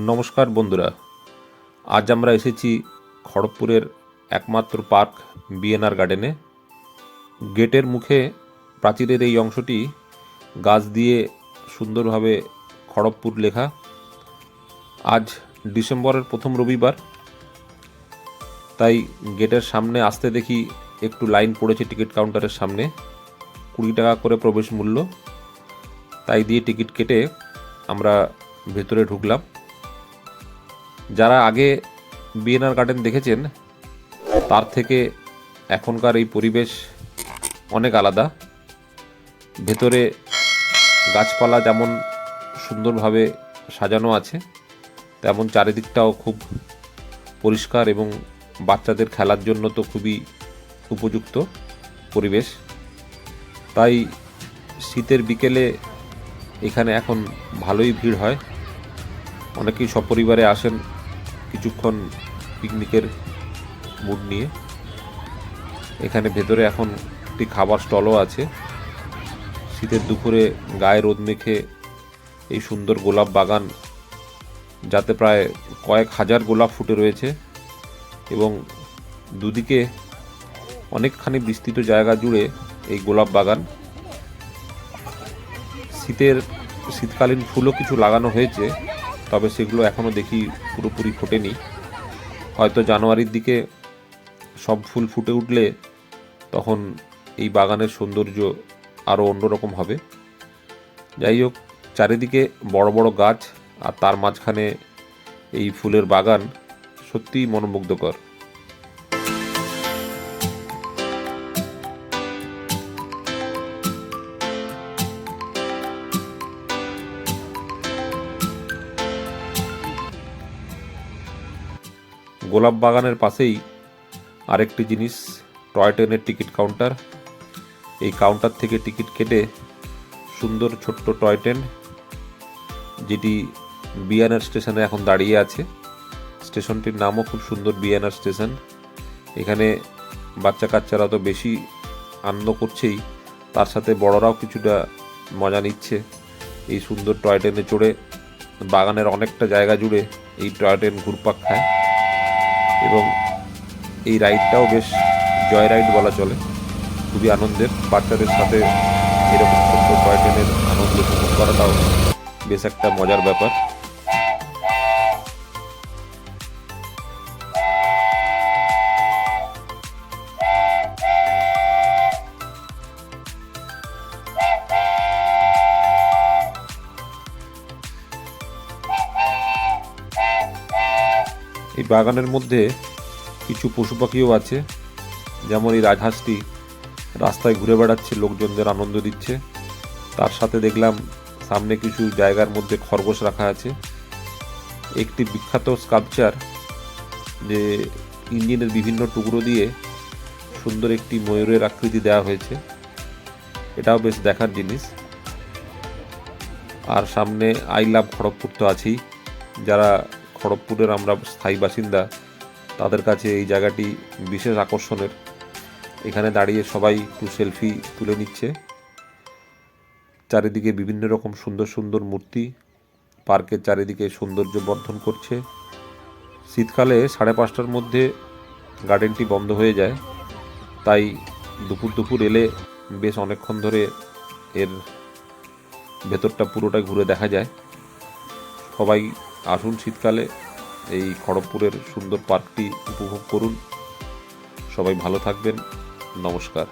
নমস্কার বন্ধুরা, আজ আমরা এসেছি খড়গপুরের একমাত্র পার্ক বিএনআর গার্ডেনে। গেটের মুখে প্রাচীরের এই অংশটি গাছ দিয়ে সুন্দরভাবে খড়গপুর লেখা। আজ ডিসেম্বরের প্রথম রবিবার, তাই গেটের সামনে আসতে দেখি একটু লাইন পড়েছে টিকিট কাউন্টারের সামনে। 20 টাকা করে প্রবেশ মূল্য, তাই দিয়ে টিকিট কেটে আমরা ভেতরে ঢুকলাম। যারা আগে বিএনআর গার্ডেন দেখেছেন তার থেকে এখনকার এই পরিবেশ অনেক আলাদা। ভেতরে গাছপালা যেমন সুন্দরভাবে সাজানো আছে, তেমন চারিদিকটাও খুব পরিষ্কার এবং বাচ্চাদের খেলার জন্য তো খুবই উপযুক্ত পরিবেশ। তাই শীতের বিকেলে এখানে এখন ভালোই ভিড় হয়। অনেকেই সপরিবারে আসেন কিছুক্ষণ পিকনিকের মুড নিয়ে। এখানে ভেতরে এখন একটি খাবার স্টলও আছে। শীতের দুপুরে গায়ে রোদ মেখে এই সুন্দর গোলাপ বাগান, যাতে প্রায় কয়েক হাজার গোলাপ ফুটে রয়েছে এবং দুদিকে অনেকখানি বিস্তৃত জায়গা জুড়ে এই গোলাপ বাগান। শীতকালীন ফুলও কিছু লাগানো হয়েছে, তবে সেগুলো এখনও দেখি পুরোপুরি ফোটেনি। হয়তো জানুয়ারির দিকে সব ফুল ফুটে উঠলে তখন এই বাগানের সৌন্দর্য আরও অন্যরকম হবে। যাই হোক, চারিদিকে বড় বড় গাছ আর তার মাঝখানে এই ফুলের বাগান সত্যিই মনোমুগ্ধকর। গোলাপ বাগানের পাশেই আরেকটি জিনিস, টয় ট্রেনের টিকিট কাউন্টার। এই কাউন্টার থেকে টিকিট কেটে সুন্দর ছোট্ট টয় ট্রেন, যেটি বিএনআর স্টেশনে এখন দাঁড়িয়ে আছে। স্টেশনটির নামও খুব সুন্দর, বিএনআর স্টেশন। এখানে বাচ্চা কাচ্চারা তো বেশি আনন্দ করছেই, তার সাথে বড়রাও কিছুটা মজা নিচ্ছে এই সুন্দর টয় ট্রেনে চড়ে। বাগানের অনেকটা জায়গা জুড়ে এই টয় ট্রেন ঘুরপাক খায় এবং এই রাইডটাও বেশ জয় রাইড বলা চলে, খুবই আনন্দের। বাচ্চাদের সাথে এরকম ছোট্ট টয় ট্রেনের আনন্দ উপভোগ করাটাও বেশ একটা মজার ব্যাপার। এই বাগানের মধ্যে কিছু পশু পাখিও আছে, যেমন এই রাজহাঁসটি রাস্তায় ঘুরে বেড়াচ্ছে, লোকজনদের আনন্দ দিচ্ছে। তার সাথে দেখলাম সামনে কিছু জায়গার মধ্যে খরগোশ রাখা আছে। একটি বিখ্যাত স্কাল্পচার, যে ইঞ্জিনের বিভিন্ন টুকরো দিয়ে সুন্দর একটি ময়ূরের আকৃতি দেওয়া হয়েছে, এটাও বেশ দেখার জিনিস। আর সামনে আই লাভ খড়গপুর তো আছেই। যারা খড়গপুরের আমরা স্থায়ী বাসিন্দা, তাদের কাছে এই জায়গাটি বিশেষ আকর্ষণের। এখানে দাঁড়িয়ে সবাই একটু সেলফি তুলে নিচ্ছে। চারিদিকে বিভিন্ন রকম সুন্দর সুন্দর মূর্তি পার্কের চারিদিকে সৌন্দর্য বর্ধন করছে। শীতকালে 5:30টার মধ্যে গার্ডেনটি বন্ধ হয়ে যায়, তাই দুপুর এলে বেশ অনেকক্ষণ ধরে এর ভেতরটা পুরোটাই ঘুরে দেখা যায়। সবাই আসুন শীতকালে এই খড়গপুরের সুন্দর পার্কটি উপভোগ করুন। সবাই ভালো থাকবেন। নমস্কার।